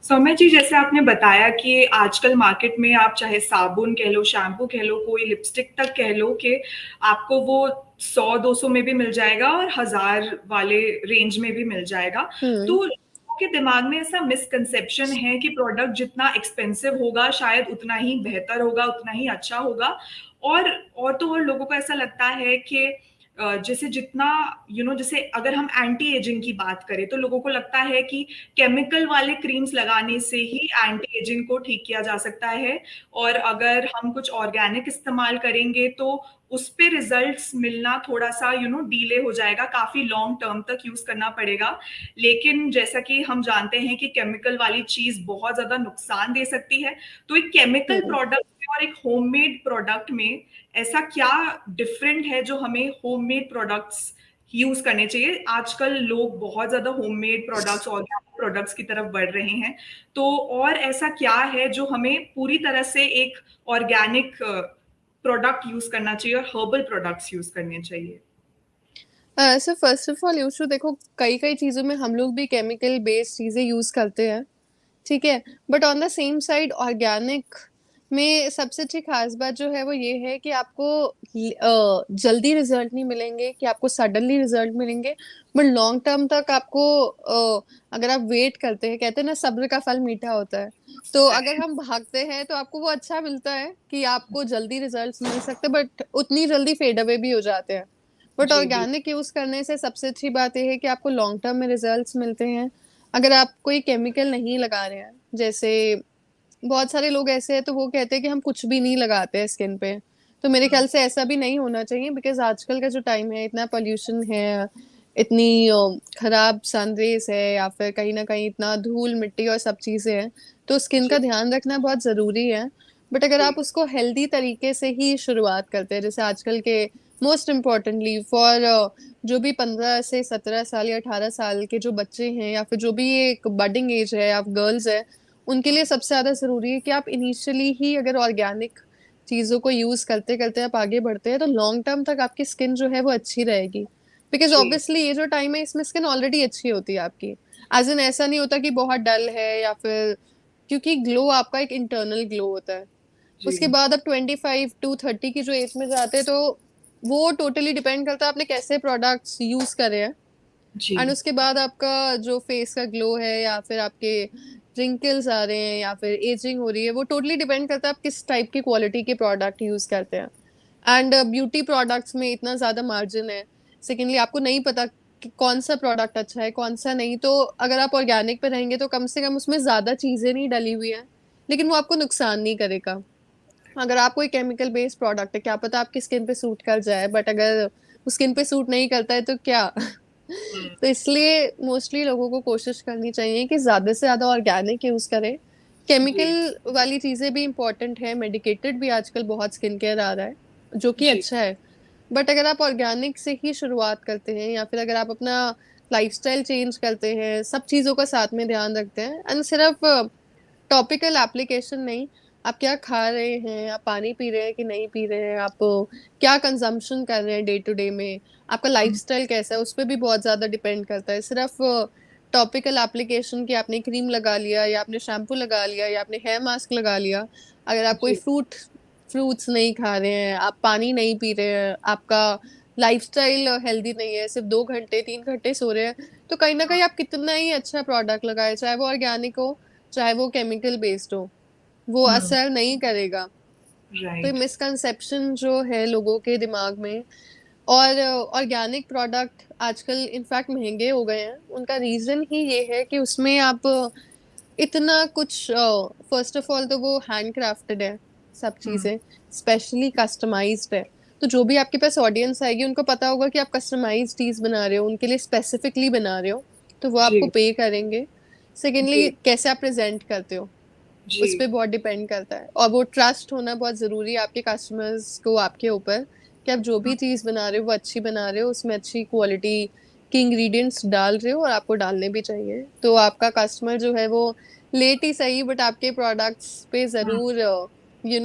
सौम्या जी, जैसे आपने बताया कि आजकल मार्केट में आप चाहे साबुन कह लो, शैम्पू कह लो, कोई लिपस्टिक तक कह लो कि आपको वो 100-200 में भी मिल जाएगा और 1000 वाले रेंज में भी मिल जाएगा। हम्म। तो लोगों के दिमाग में ऐसा मिसकंसेप्शन है कि प्रोडक्ट जितना एक्सपेंसिव होगा शायद उतना ही बेहतर होगा, उतना ही अच्छा होगा। और तो और लोगों को ऐसा लगता है कि जैसे जितना जैसे अगर हम एंटी एजिंग की बात करें तो लोगों को लगता है कि केमिकल वाले क्रीम्स लगाने से ही एंटी एजिंग को ठीक किया जा सकता है, और अगर हम कुछ ऑर्गेनिक इस्तेमाल करेंगे तो उस पे रिजल्ट्स मिलना थोड़ा सा डीले हो जाएगा, काफी लॉन्ग टर्म तक यूज करना पड़ेगा। लेकिन जैसा कि हम जानते हैं कि केमिकल वाली चीज बहुत ज्यादा नुकसान दे सकती है। तो एक केमिकल हम्म। प्रोडक्ट और एक होममेड प्रोडक्ट में ऐसा क्या डिफरेंट है जो हमें होममेड प्रोडक्ट्स यूज करने चाहिए? आजकल लोग बहुत ज्यादा होममेड प्रोडक्ट्स, ऑर्गेनिक प्रोडक्ट्स की तरफ बढ़ रहे हैं। तो और ऐसा क्या है जो हमें पूरी तरह से एक ऑर्गेनिक प्रोडक्ट यूज करना चाहिए और हर्बल प्रोडक्ट्स यूज करने चाहिए? सो फर्स्ट ऑफ ऑल यूशु देखो, कई कई चीजों में हम लोग भी केमिकल बेस्ड चीजें यूज करते हैं, ठीक है। But on the same side organic में सबसे अच्छी खास बात जो है वो ये है कि आपको जल्दी रिजल्ट नहीं मिलेंगे, कि आपको सडनली रिजल्ट मिलेंगे। बट लॉन्ग टर्म तक आपको अगर आप वेट करते हैं, कहते हैं ना सब्र का फल मीठा होता है। तो अगर हम भागते हैं तो आपको वो अच्छा मिलता है कि आपको जल्दी रिजल्ट्स मिल सकते हैं, बट उतनी जल्दी फेड अवे भी हो जाते हैं। बट जी बिल्कुल। ऑर्गेनिक यूज करने से सबसे अच्छी बात यह है कि आपको लॉन्ग टर्म में रिजल्ट्स मिलते हैं। अगर आप कोई केमिकल नहीं लगा रहे हैं, जैसे बहुत सारे लोग ऐसे हैं तो वो कहते हैं कि हम कुछ भी नहीं लगाते हैं स्किन पे। तो मेरे ख्याल से ऐसा भी नहीं होना चाहिए, बिकॉज आजकल का जो टाइम है, इतना पोल्यूशन है, इतनी खराब सनरेज है, या फिर कहीं ना कहीं इतना धूल मिट्टी और सब चीजें हैं, तो स्किन जी का ध्यान रखना बहुत जरूरी है। बट अगर जी आप उसको हेल्दी तरीके से ही शुरुआत करते हैं, जैसे आजकल के मोस्ट इम्पोर्टेंटली फॉर जो भी 15 से 17 साल या 18 साल के जो बच्चे हैं, या फिर जो भी एक बडिंग एज है, आप गर्ल्स है, उनके लिए सबसे ज्यादा जरूरी है कि आप इनिशियली ही अगर ऑर्गेनिक चीजों को यूज करते करते आप आगे बढ़ते हैं, तो लॉन्ग टर्म तक आपकी स्किन जो है वो अच्छी रहेगी। बिकॉज जी ऑब्वियसली ये जो टाइम है इसमें स्किन ऑलरेडी अच्छी होती है आपकी। एज इन ऐसा नहीं होता कि बहुत डल है या फिर, क्योंकि ग्लो आपका एक इंटरनल ग्लो होता है। जी उसके बाद अब 25 to 30 की जो एज में जाते हैं, तो वो टोटली डिपेंड करता है आपने कैसे प्रोडक्ट्स यूज करे हैं। जी एंड उसके बाद आपका जो फेस का ग्लो है, या फिर आपके रिंकल्स आ रहे हैं, या फिर एजिंग हो रही है, वो टोटली डिपेंड करता है आप किस टाइप की क्वालिटी के प्रोडक्ट यूज करते हैं। एंड ब्यूटी प्रोडक्ट्स में इतना ज्यादा मार्जिन है। सेकेंडली आपको नहीं पता कि कौन सा प्रोडक्ट अच्छा है कौन सा नहीं, तो अगर आप ऑर्गेनिक पे रहेंगे तो कम से कम उसमें ज्यादा चीजें नहीं डली हुई हैं, लेकिन वो आपको नुकसान नहीं करेगा। अगर आप कोई केमिकल बेस्ड प्रोडक्ट है, क्या पता आपकी स्किन पे सूट कर जाए, बट अगर वो स्किन पे सूट नहीं करता है तो क्या। हम्म, तो इसलिए मोस्टली लोगों को कोशिश करनी चाहिए कि ज्यादा से ज्यादा ऑर्गेनिक यूज करें। जी केमिकल वाली चीजें भी इंपॉर्टेंट है, मेडिकेटेड भी आजकल बहुत स्किन केयर आ रहा है, जो कि जी अच्छा है। बट अगर आप ऑर्गेनिक से ही शुरुआत करते हैं, या फिर अगर आप अपना लाइफस्टाइल चेंज करते हैं, सब चीजों का साथ में ध्यान रखते हैं, एंड सिर्फ टॉपिकल एप्लीकेशन नहीं, आप क्या खा रहे हैं, आप पानी पी रहे हैं कि नहीं पी रहे हैं, आप क्या कंजम्पशन कर रहे हैं डे टू डे में, आपका हम्म, लाइफस्टाइल कैसा है, उस पर भी बहुत ज्यादा डिपेंड करता है। सिर्फ टॉपिकल एप्लीकेशन की आपने क्रीम लगा लिया, या आपने शैम्पू लगा लिया, या आपने हेयर मास्क लगा लिया, अगर आप कोई जी फ्रूट्स नहीं खा रहे हैं, आप पानी नहीं पी रहे हैं, आपका लाइफस्टाइल हेल्दी नहीं है, सिर्फ 2 घंटे 3 घंटे सो रहे हैं, तो कहीं ना कहीं आप कितना ही अच्छा प्रोडक्ट लगाए, चाहे वो ऑर्गेनिक हो चाहे वो केमिकल बेस्ड हो, वो हम्म, असर नहीं करेगा। तो ये राइट मिसकंसेप्शन जो है लोगों के दिमाग में। और ऑर्गेनिक प्रोडक्ट आजकल इनफैक्ट महंगे हो गए हैं, उनका रीजन ही ये है कि उसमें आप इतना कुछ, फर्स्ट ऑफ ऑल तो वो हैंड क्राफ्टेड है सब हम्म, चीजें, स्पेशली कस्टमाइज्ड है। तो जो भी आपके पास ऑडियंस आएगी उनको पता होगा कि आप कस्टमाइज चीज बना रहे हो, उनके लिए स्पेसिफिकली बना रहे हो, तो वो आपको जी पे करेंगे। सेकेंडली जी कैसे आप प्रेजेंट करते हो, जी उस पे बहुत डिपेंड करता है, और वो ट्रस्ट होना बहुत जरूरी है आपके कस्टमर्स को आपके ऊपर, कि आप जो भी चीज बना रहे हो वो अच्छी बना रहे हो, उसमें अच्छी क्वालिटी के इंग्रेडिएंट्स डाल रहे हो, और आपको डालने भी चाहिए, तो आपका कस्टमर जो है वो लेट ही सही बट आपके प्रोडक्ट्स पे हम्म, जरूर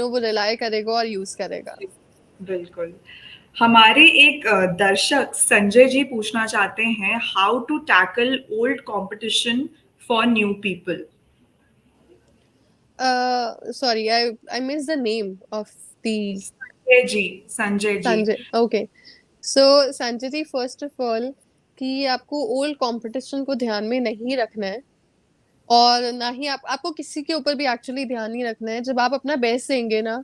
वो रिलाय करेगा और यूज करेगा। जी, बिल्कुल। हमारे एक दर्शक संजय जी पूछना चाहते हैं, how to tackle old competition for new people? Sorry, I missed the name of the Sanjay ji. Sanjay. Okay. So Sanjay ji, first of all कि आपको ओल्ड कंपटीशन को ध्यान में नहीं रखना है, और ना ही आपको किसी के ऊपर भी एक्चुअली ध्यान नहीं रखना है। जब आप अपना बेस्ट देंगे ना,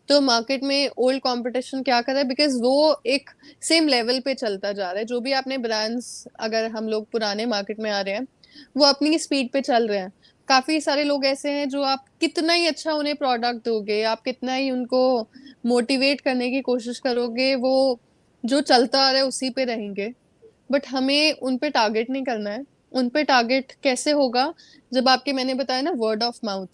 तो मार्केट में ओल्ड कंपटीशन क्या कर रहा है, बिकॉज वो एक सेम लेवल पे चलता जा रहा है। जो भी आपने ब्रांड्स, अगर हम लोग पुराने मार्केट में आ रहे हैं, वो अपनी स्पीड पे चल रहे हैं। काफी सारे लोग ऐसे हैं जो आप कितना ही अच्छा उन्हें प्रोडक्ट दोगे, आप कितना ही उनको मोटिवेट करने की कोशिश करोगे, वो जो चलता आ रहा है उसी पे रहेंगे। बट हमें उन पे टारगेट नहीं करना है। उन पे टारगेट कैसे होगा, जब आपके, मैंने बताया ना, वर्ड ऑफ माउथ,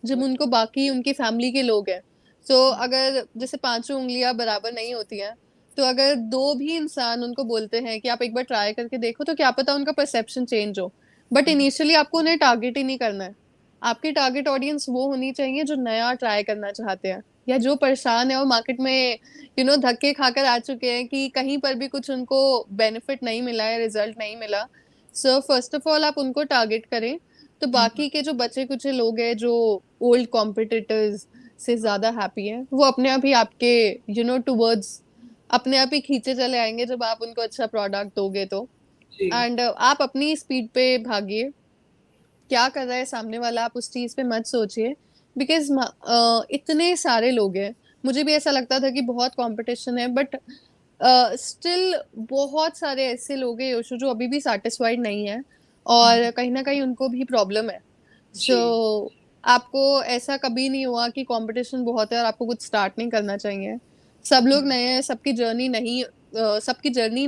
जब उनको बाकी उनकी फैमिली के लोग हैं। तो अगर जैसे पांचों उंगलियां बराबर नहीं होती हैं, तो अगर दो भी इंसान उनको बोलते हैं कि आप एक बार ट्राई करके देखो, तो क्या पता उनका परसेप्शन चेंज हो। बट इनिशियली आपको उन्हें टारगेट ही नहीं करना है। आपकी टारगेट ऑडियंस वो होनी चाहिए जो नया ट्राई करना चाहते हैं, या जो परेशान है और मार्केट में धक्के खाकर आ चुके हैं कि कहीं पर भी कुछ उनको बेनिफिट नहीं मिला है, रिजल्ट नहीं मिला। सो फर्स्ट ऑफ ऑल आप उनको टारगेट करें। तो बाकी के जो बचे कुछ लोग हैं जो ओल्ड कॉम्पिटिटर्स से ज्यादा हैप्पी हैं, वो अपने आप ही आपके टूवर्ड्स अपने आप ही खींचे चले आएंगे, जब आप उनको अच्छा प्रोडक्ट दोगे तो। जी एंड आप अपनी स्पीड पे भागिए। क्या कर रहा है सामने वाला, आप उस चीज पे मत सोचिए। बिकॉज इतने सारे लोग हैं। मुझे भी ऐसा लगता था कि बहुत कंपटीशन है, बट स्टिल बहुत सारे ऐसे लोग हैं योशु, जो अभी भी सेटिस्फाइड नहीं है, और कहीं ना कहीं उनको भी प्रॉब्लम है। सो जी आपको ऐसा कभी नहीं हुआ कि कंपटीशन बहुत है और आपको कुछ स्टार्ट नहीं करना चाहिए। सब लोग नए हैं, सबकी जर्नी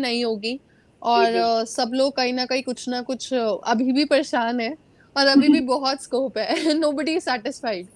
नहीं होगी। जी और बिल्कुल। सब लोग कहीं ना कुछ अभी भी परेशान है, और अभी भी बहुत स्कोप है। Nobody is satisfied.